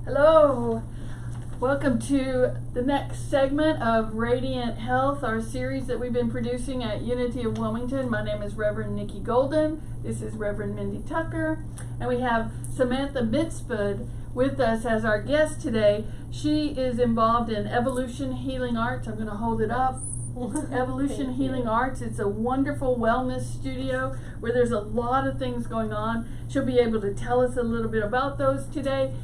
Hello. Welcome to the next segment of Radiant Health, our series that we've been producing at Unity of Wilmington. My name is Reverend Nickie Golden. This is Reverend Mindy Tucker. And we have Samantha Mifsud with us as our guest today. She is involved in Evolution Healing Arts. I'm going to hold it up. Evolution Healing Arts. It's a wonderful wellness studio where there's a lot of things going on. She'll be able to tell us a little bit about those today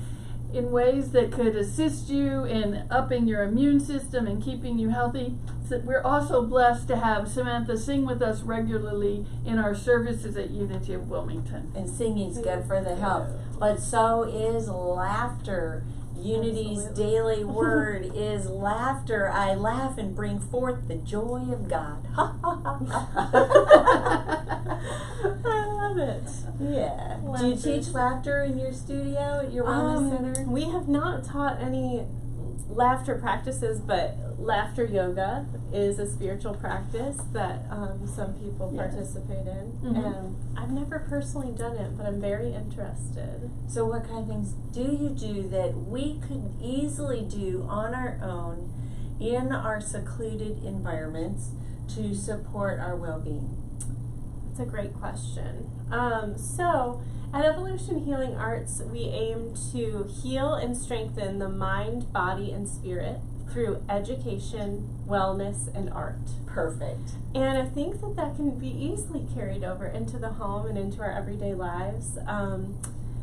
in ways that could assist you in upping your immune system and keeping you healthy. So we're also blessed to have Samantha sing with us regularly in our services at Unity of Wilmington. And singing's good for the health, but so is laughter. Unity's daily word is laughter. I laugh and bring forth the joy of God. I love it. Yeah. Laughter. Do you teach laughter in your studio at your wellness center? We have not taught any laughter practices, but laughter yoga is a spiritual practice that some people participate in. Mm-hmm. And I've never personally done it, but I'm very interested. So what kind of things do you do that we could easily do on our own in our secluded environments to support our well-being? That's a great question. So at Evolution Healing Arts, we aim to heal and strengthen the mind, body, and spirit through education, wellness, and art. Perfect. And I think that that can be easily carried over into the home and into our everyday lives.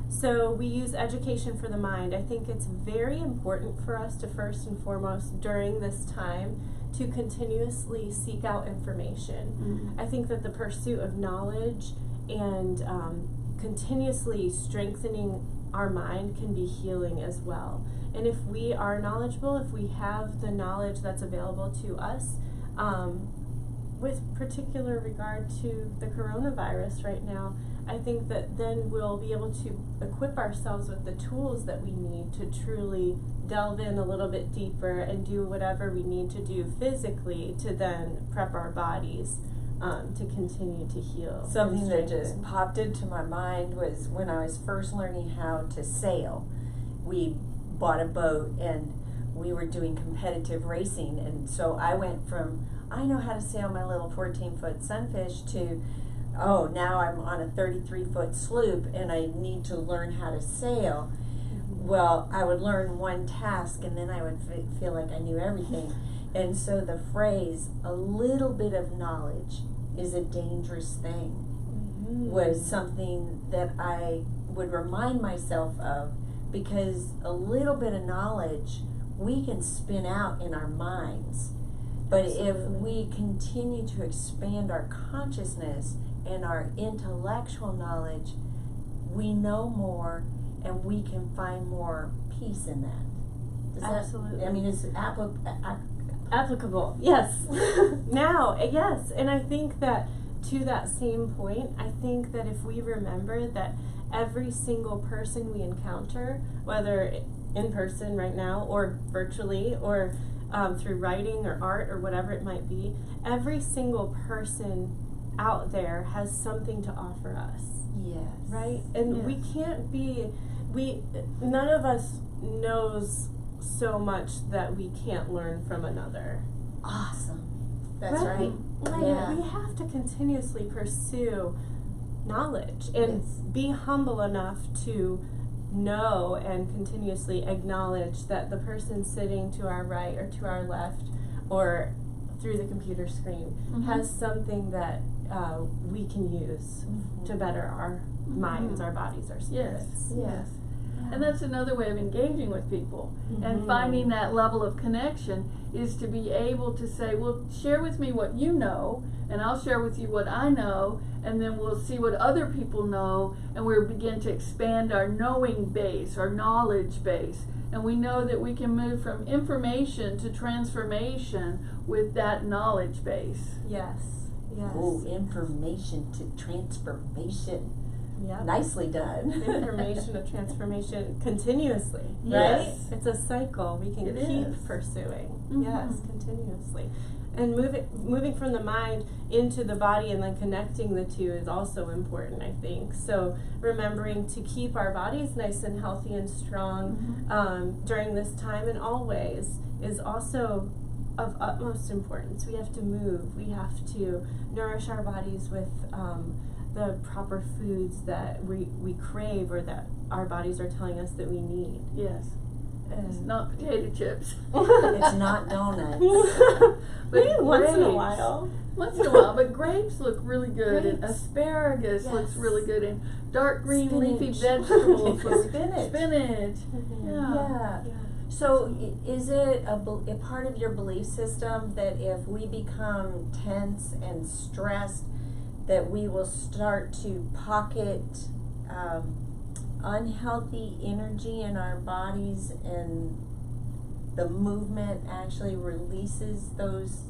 So we use education for the mind. I think it's very important for us to first and foremost during this time to continuously seek out information. Mm-hmm. I think that the pursuit of knowledge and continuously strengthening our mind can be healing as well. And if we are knowledgeable, if we have the knowledge that's available to us, with particular regard to the coronavirus right now, I think that then we'll be able to equip ourselves with the tools that we need to truly delve in a little bit deeper and do whatever we need to do physically to then prep our bodies to continue to heal. Something that just popped into my mind was when I was first learning how to sail. We bought a boat and we were doing competitive racing, and so I went from, I know how to sail my little 14-foot sunfish to, oh, now I'm on a 33-foot sloop and I need to learn how to sail. Well, I would learn one task and then I would feel like I knew everything. And so the phrase, a little bit of knowledge is a dangerous thing, was something that I would remind myself of, because a little bit of knowledge we can spin out in our minds. But if we continue to expand our consciousness and our intellectual knowledge, we know more and we can find more peace in that. Absolutely. I mean, it's applicable, yes. Now, yes, and I think that to that same point, I think that if we remember that every single person we encounter, whether in person right now or virtually or through writing or art or whatever it might be, every single person out there has something to offer us. Yes. Right? And we can't be, none of us knows so much that we can't learn from another. Awesome. That's right. Like, we have to continuously pursue knowledge and be humble enough to know and continuously acknowledge that the person sitting to our right or to our left or through the computer screen has something that we can use to better our minds, our bodies, our spirits. Yes. And that's another way of engaging with people. And finding that level of connection is to be able to say, well, share with me what you know, and I'll share with you what I know, and then we'll see what other people know, and we'll begin to expand our knowing base, our knowledge base. And we know that we can move from information to transformation with that knowledge base. Yes. Oh, information to transformation. Yep. Nicely done. Information to transformation continuously, Yes. right? It's a cycle we can keep pursuing. Yes, continuously. And moving from the mind into the body and then connecting the two is also important, I think. So remembering to keep our bodies nice and healthy and strong during this time and always is also of utmost importance. We have to move. We have to nourish our bodies with the proper foods that we crave or that our bodies are telling us that we need. Yes. It's not potato chips. It's not donuts. Maybe once in a while. Once in a while, but grapes look really good, and Grapes. asparagus Yes. looks really good, and dark green leafy Spinach. vegetables. Spinach. Spinach. Mhm. Yeah. Yeah. So is it a part of your belief system that if we become tense and stressed, that we will start to pocket unhealthy energy in our bodies, and the movement actually releases those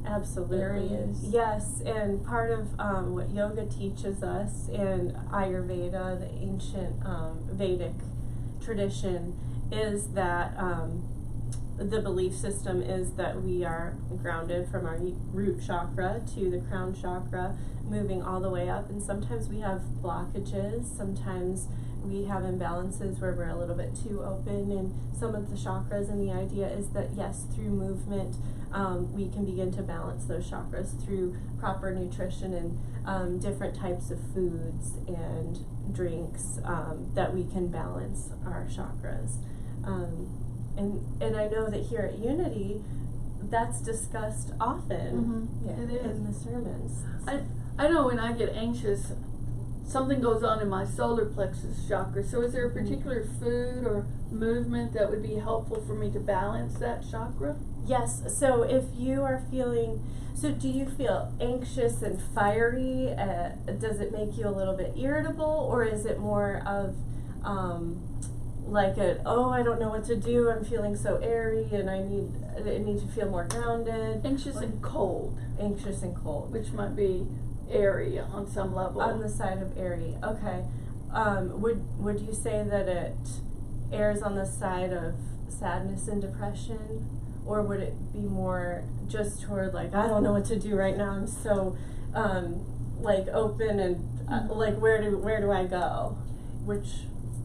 Absolutely. areas? Yes, and part of what yoga teaches us in Ayurveda, the ancient Vedic tradition, is that the belief system is that we are grounded from our root chakra to the crown chakra, moving all the way up, and sometimes we have blockages, sometimes we have imbalances where we're a little bit too open in some of the chakras, and the idea is that yes, through movement we can begin to balance those chakras through proper nutrition and different types of foods and drinks that we can balance our chakras. And I know that here at Unity that's discussed often It is. in the sermons. I know when I get anxious, something goes on in my solar plexus chakra. So is there a particular food or movement that would be helpful for me to balance that chakra? Yes, so if you are feeling, so do you feel anxious and fiery? Does it make you a little bit irritable, or is it more of like I don't know what to do, I'm feeling so airy and I need to feel more grounded? Anxious and cold, Anxious and cold. which might be airy on some level. On the side of airy, okay. Would you say that it airs on the side of sadness and depression? Or would it be more just toward like, I don't know what to do right now, I'm so like open and like where do I go? Which,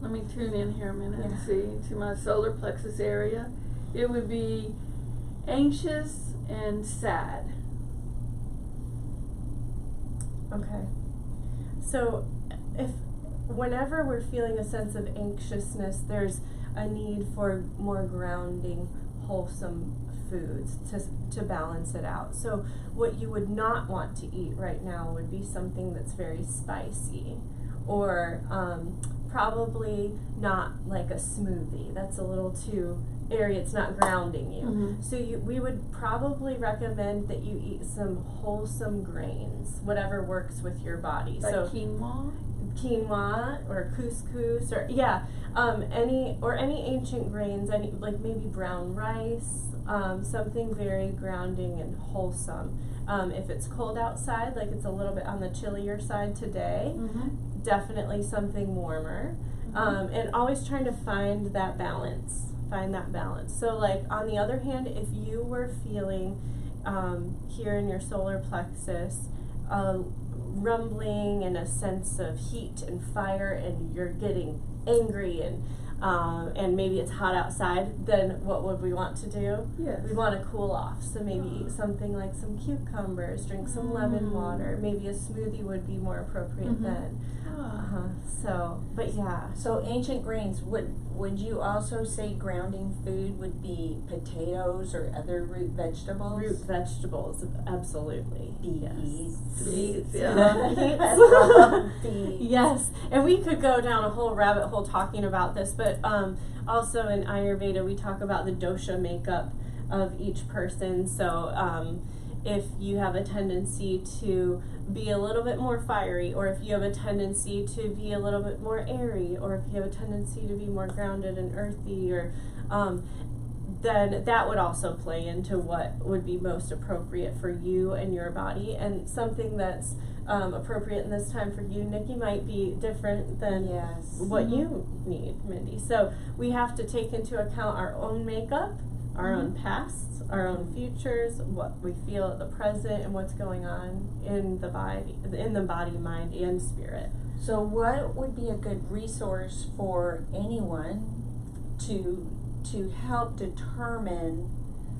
Let me tune in here a minute and Yeah. see to my solar plexus area. It would be anxious and sad. okay. So whenever we're feeling a sense of anxiousness, there's a need for more grounding, wholesome foods to balance it out. So what you would not want to eat right now would be something that's very spicy, or probably not like a smoothie. That's a little too airy, it's not grounding you. So we would probably recommend that you eat some wholesome grains, whatever works with your body. Like so quinoa? or couscous, or any ancient grains, any like maybe brown rice, something very grounding and wholesome. If it's cold outside, like it's a little bit on the chillier side today, definitely something warmer. And always trying to find that balance. So like on the other hand, if you were feeling here in your solar plexus rumbling and a sense of heat and fire, and you're getting angry and maybe it's hot outside, then what would we want to do? Yes. We want to cool off. So maybe eat something like some cucumbers, drink some lemon water. Maybe a smoothie would be more appropriate then. So, but yeah. So ancient grains, would you also say grounding food would be potatoes or other root vegetables? Root vegetables, absolutely. Beets. Beets, yeah. Beets. Yes, and we could go down a whole rabbit hole talking about this, but also in Ayurveda we talk about the dosha makeup of each person. So if you have a tendency to be a little bit more fiery, or if you have a tendency to be a little bit more airy, or if you have a tendency to be more grounded and earthy, or then that would also play into what would be most appropriate for you and your body. And something that's appropriate in this time for you, Nickie, might be different than what you need, Mindy. So we have to take into account our own makeup our own pasts, our own futures, what we feel at the present, and what's going on in the body, mind, and spirit. So what would be a good resource for anyone to help determine,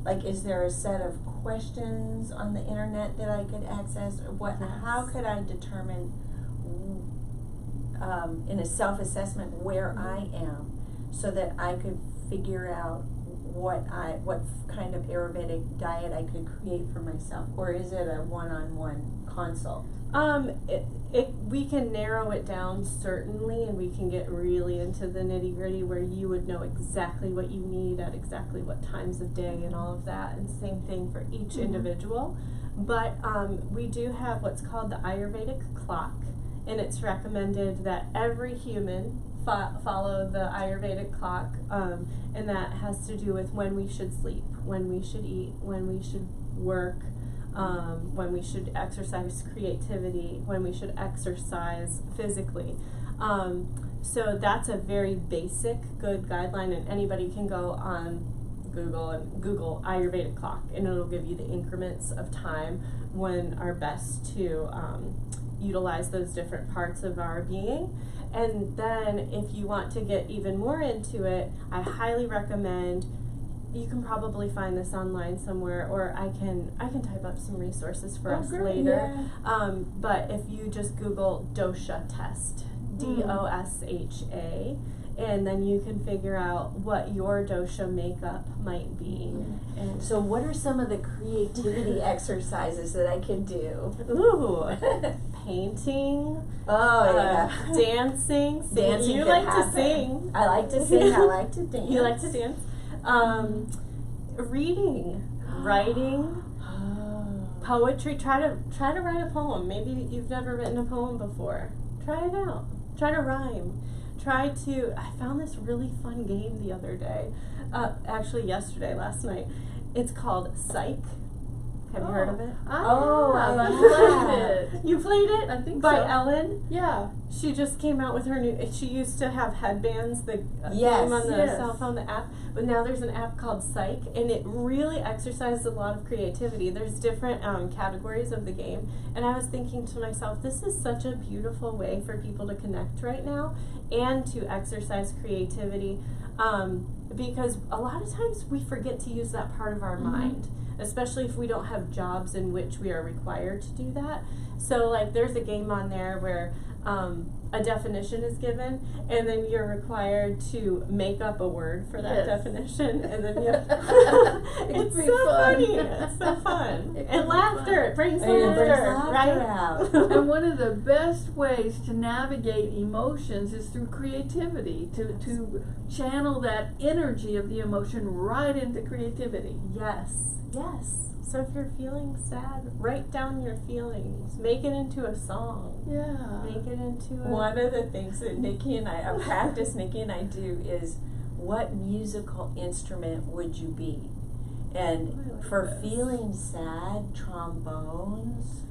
like, is there a set of questions on the internet that I could access? Or what? Yes. How could I determine in a self-assessment where I am, so that I could figure out what kind of Ayurvedic diet I could create for myself? Or is it a one-on-one consult? We can narrow it down, certainly, and we can get really into the nitty-gritty where you would know exactly what you need at exactly what times of day and all of that, and same thing for each individual. But we do have what's called the Ayurvedic clock, and it's recommended that every human follow the Ayurvedic clock, and that has to do with when we should sleep, when we should eat, when we should work, when we should exercise creativity, when we should exercise physically. So that's a very basic, good guideline, and anybody can go on Google and Google Ayurvedic clock, and it'll give you the increments of time when are best to utilize those different parts of our being. And then if you want to get even more into it, I highly recommend, you can probably find this online somewhere, or I can type up some resources for us later. Yeah. But if you just Google Dosha test, DOSHA, and then you can figure out what your dosha makeup might be. And So what are some of the creativity exercises that I can do? Painting. Oh, yeah. Dancing. Dancing You could like happen. to sing. I like to sing. I like to dance. You like to dance. Reading, writing, poetry. Try to write a poem. Maybe you've never written a poem before. Try it out. Try to rhyme. I found this really fun game the other day. Actually last night. It's called Psych. Have you heard of it? I played it. You played it? I think By so. Ellen? Yeah. She just came out with her new, she used to have headbands, the Yes, game on the yes. cell phone, the app, but now there's an app called Psych, and it really exercises a lot of creativity. There's different categories of the game, and I was thinking to myself, this is such a beautiful way for people to connect right now and to exercise creativity, because a lot of times we forget to use that part of our mind, especially if we don't have jobs in which we are required to do that. So like there's a game on there where a definition is given, and then you're required to make up a word for that definition, and then you have it's so funny. It's so fun. And laughter, it brings laughter, right? out. And one of the best ways to navigate emotions is through creativity, to channel that energy of the emotion right into creativity. Yes. So if you're feeling sad, write down your feelings. Make it into a song. Yeah. Make it into a... One of the things that Nickie and I do is, what musical instrument would you be? And like for this. feeling sad, trombones.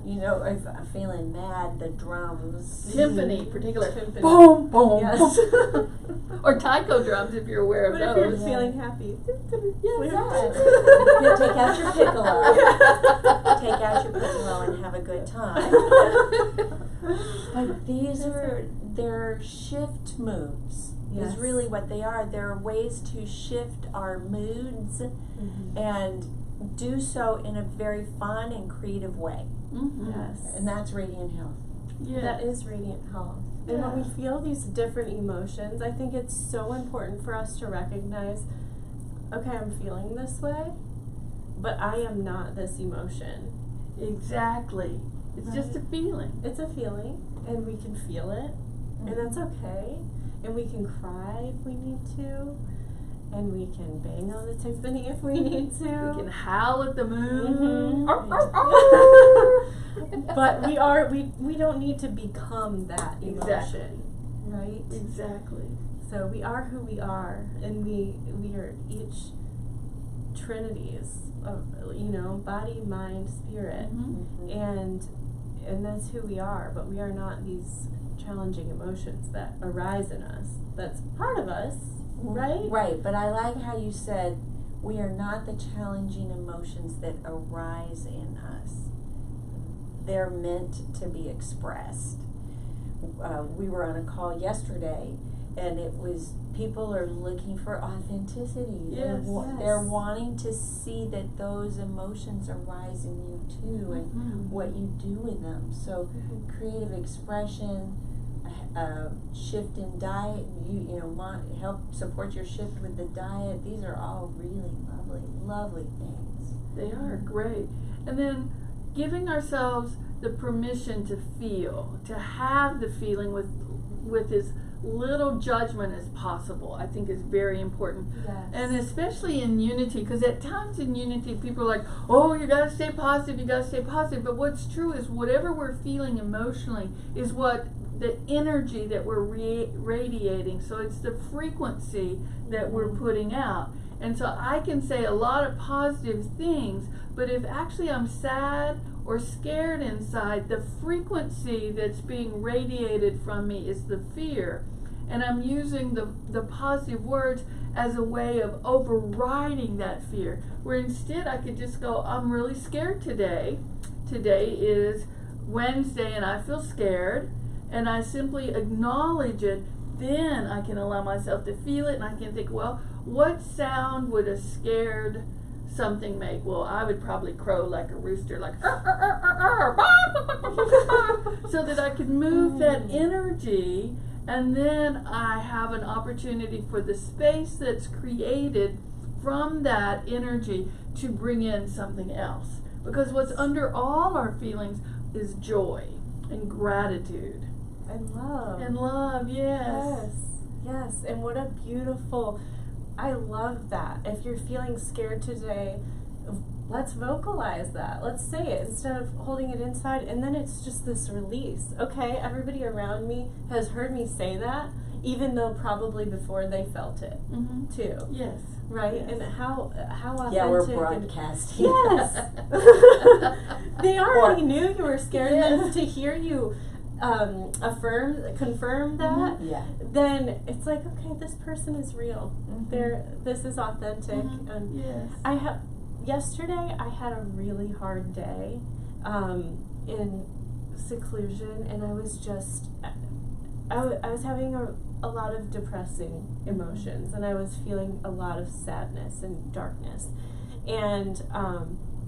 You know, if I'm feeling mad, the drums. Timpani, particular. Timpani. Boom, boom, Yes. boom. Or taiko drums if you're aware of But if you're those. feeling happy. You take out your piccolo. Take out your piccolo and have a good time. But they're shift moves. Yes. Is really what they are. They're ways to shift our moods and do so in a very fun and creative way. Yes. And that's radiant health. Yeah. That is radiant health. And when we feel these different emotions, I think it's so important for us to recognize, okay, I'm feeling this way, but I am not this emotion. Exactly. It's just a feeling. It's a feeling, and we can feel it, and that's okay. And we can cry if we need to, and we can bang on the timpani if we need to. We can howl at the moon. But we don't need to become that emotion, right? Exactly. So we are who we are, and we are each trinities of, body, mind, spirit, and that's who we are. But we are not these challenging emotions that arise in us. That's part of us, right? Right, but I like how you said we are not the challenging emotions that arise in us. They're meant to be expressed. We were on a call yesterday, and it was people are looking for authenticity. Yes. They're wanting to see that those emotions arise in you too, and what you do with them. So creative expression, shift in diet, help support your shift with the diet. These are all really lovely things. They are great. And then giving ourselves the permission to feel, to have the feeling with as little judgment as possible, I think is very important. Yes. And especially in unity, because at times in unity people are like, oh, you gotta stay positive, you gotta stay positive. But what's true is whatever we're feeling emotionally is what the energy that we're radiating. So it's the frequency that we're putting out. And so I can say a lot of positive things, but if actually I'm sad or scared inside, the frequency that's being radiated from me is the fear. And I'm using the positive words as a way of overriding that fear. Where instead I could just go, I'm really scared today. Today is Wednesday and I feel scared. And I simply acknowledge it. Then I can allow myself to feel it, and I can think, well, what sound would a scared something make? Well, I would probably crow like a rooster, like so that I could move that energy, and then I have an opportunity for the space that's created from that energy to bring in something else. Because what's under all our feelings is joy and gratitude. And love. And love, yes. Yes, and what a beautiful, I love that. If you're feeling scared today, let's vocalize that. Let's say it instead of holding it inside, and then it's just this release. Okay, everybody around me has heard me say that, even though probably before they felt it too. Yes. Right? Yes. And how authentic. Yeah, we're broadcasting. Yes. They already knew you were scared, and then to hear you confirm that, then it's like, okay, this person is real. This is authentic. And yes. Yesterday I had a really hard day in seclusion, and I was just I was having a lot of depressing emotions, and I was feeling a lot of sadness and darkness. And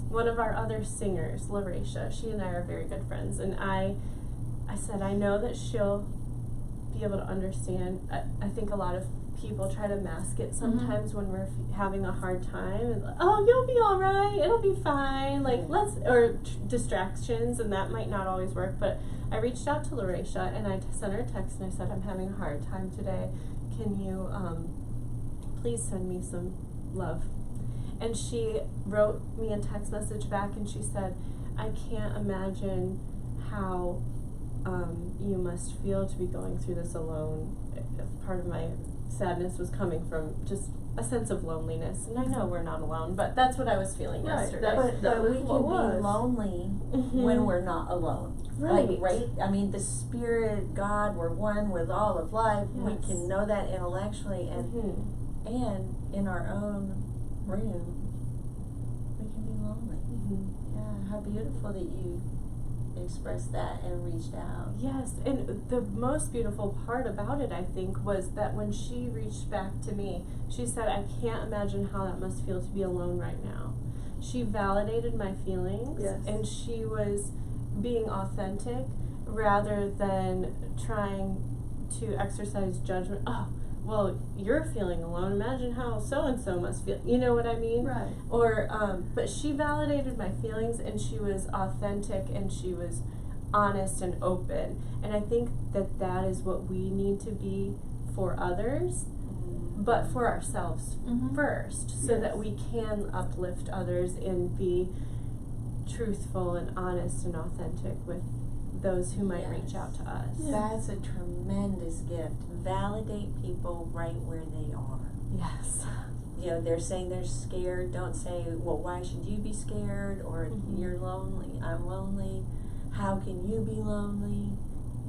one of our other singers, Larisha, she and I are very good friends, and I said, I know that she'll be able to understand. I think a lot of people try to mask it sometimes when we're having a hard time. And, oh, you'll be all right. It'll be fine. Like, or distractions, and that might not always work. But I reached out to Larisha, and I sent her a text, and I said, I'm having a hard time today. Can you please send me some love? And she wrote me a text message back, and she said, I can't imagine how you must feel to be going through this alone. Part of my sadness was coming from just a sense of loneliness, and I know we're not alone, but that's what I was feeling yesterday. But we can be lonely when we're not alone. Right. I mean, the Spirit, God, we're one with all of life. Yes. We can know that intellectually, and in our own room, we can be lonely. Yeah, how beautiful that you expressed that and reached out. Yes, and the most beautiful part about it, I think, was that when she reached back to me, she said, I can't imagine how that must feel to be alone right now. She validated my feelings, and she was being authentic rather than trying to exercise judgment. Oh, well, you're feeling alone. Imagine how so-and-so must feel. You know what I mean? Right. Or, but she validated my feelings, and she was authentic, and she was honest and open. And I think that that is what we need to be for others, but for ourselves first, so that we can uplift others and be truthful and honest and authentic with those who might reach out to us. That's a tremendous gift. Validate people right where they are. Yes. You know, they're saying they're scared. Don't say, well, why should you be scared? Or you're lonely. I'm lonely. How can you be lonely?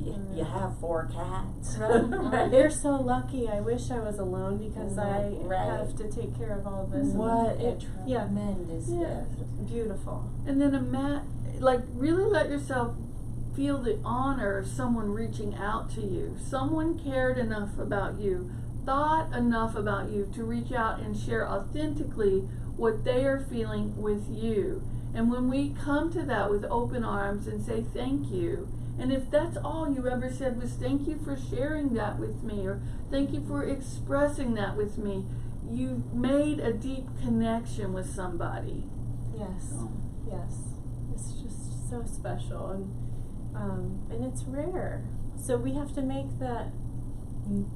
you have 4 cats. Right. You're so lucky. I wish I was alone because I Right. have to take care of all of this. What a yeah. tremendous gift. Beautiful. And then really let yourself feel the honor of someone reaching out to you. Someone cared enough about you, thought enough about you to reach out and share authentically what they are feeling with you. And when we come to that with open arms and say thank you, and if that's all you ever said was thank you for sharing that with me, or thank you for expressing that with me, you made a deep connection with somebody. Yes. Yes. It's just so special, and it's rare. So we have to make that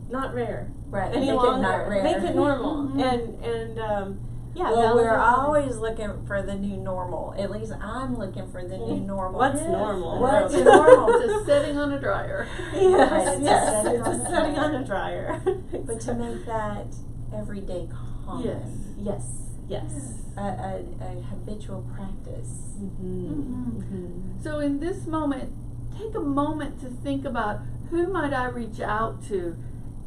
not rare. Right. Any Make longer. it not rare. Make it normal. Mhm. Yeah. Well, we're validate- always looking for the new normal. At least I'm looking for the new normal. What's Yes. normal? What's It's normal? just setting on a dryer. Yes, Right, yes, it's it's a a setting on a dryer. But to make that everyday common. Yes. Yes. A habitual practice. So in this moment, take a moment to think about who might I reach out to.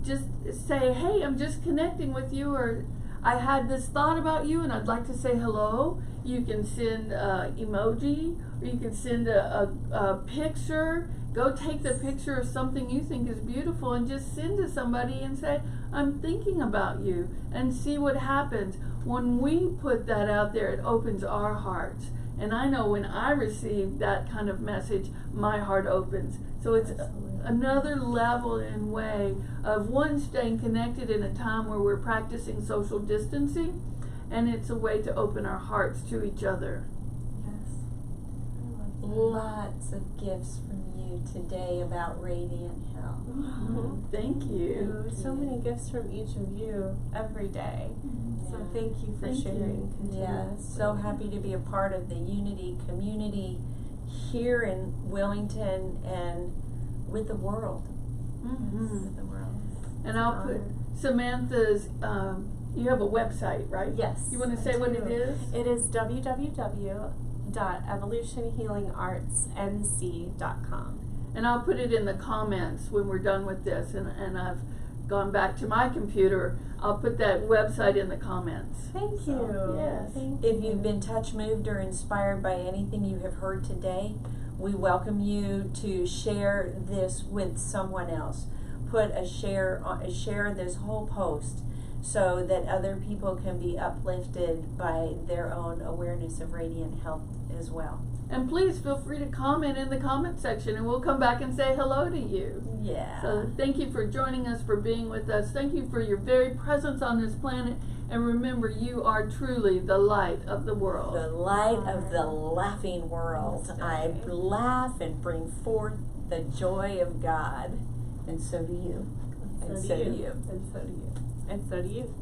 Just say, hey, I'm just connecting with you, or I had this thought about you and I'd like to say hello. You can send emoji, or you can send a picture. Go take the picture of something you think is beautiful and just send to somebody and say, I'm thinking about you, and see what happens. When we put that out there, it opens our hearts. And I know when I receive that kind of message, my heart opens. So it's another level and way of one, staying connected in a time where we're practicing social distancing, and it's a way to open our hearts to each other. Lots of gifts from you today about radiant health. Thank you. So many gifts from each of you every day. So Yeah. thank you for Thank you. sharing. Yeah, so happy to be a part of the Unity community here in Wilmington and with the world. Mhm. With the world. And I'll put Samantha's, you have a website, right? Yes. You want to say I what do. it is? It is www.evolutionhealingartsnc.com. And I'll put it in the comments when we're done with this, and I've gone back to my computer. I'll put that website in the comments. Thank you. yes. Thank If you. you've been touched, moved, or inspired by anything you have heard today, we welcome you to share this with someone else. Put share this whole post so that other people can be uplifted by their own awareness of radiant health as well. And please feel free to comment in the comment section, and we'll come back and say hello to you. Yeah. So thank you for joining us, for being with us. Thank you for your very presence on this planet. And remember, you are truly the light of the world. The light of the laughing world. I laugh and bring forth the joy of God. And so do you. And so do you. And so do you. And so do you.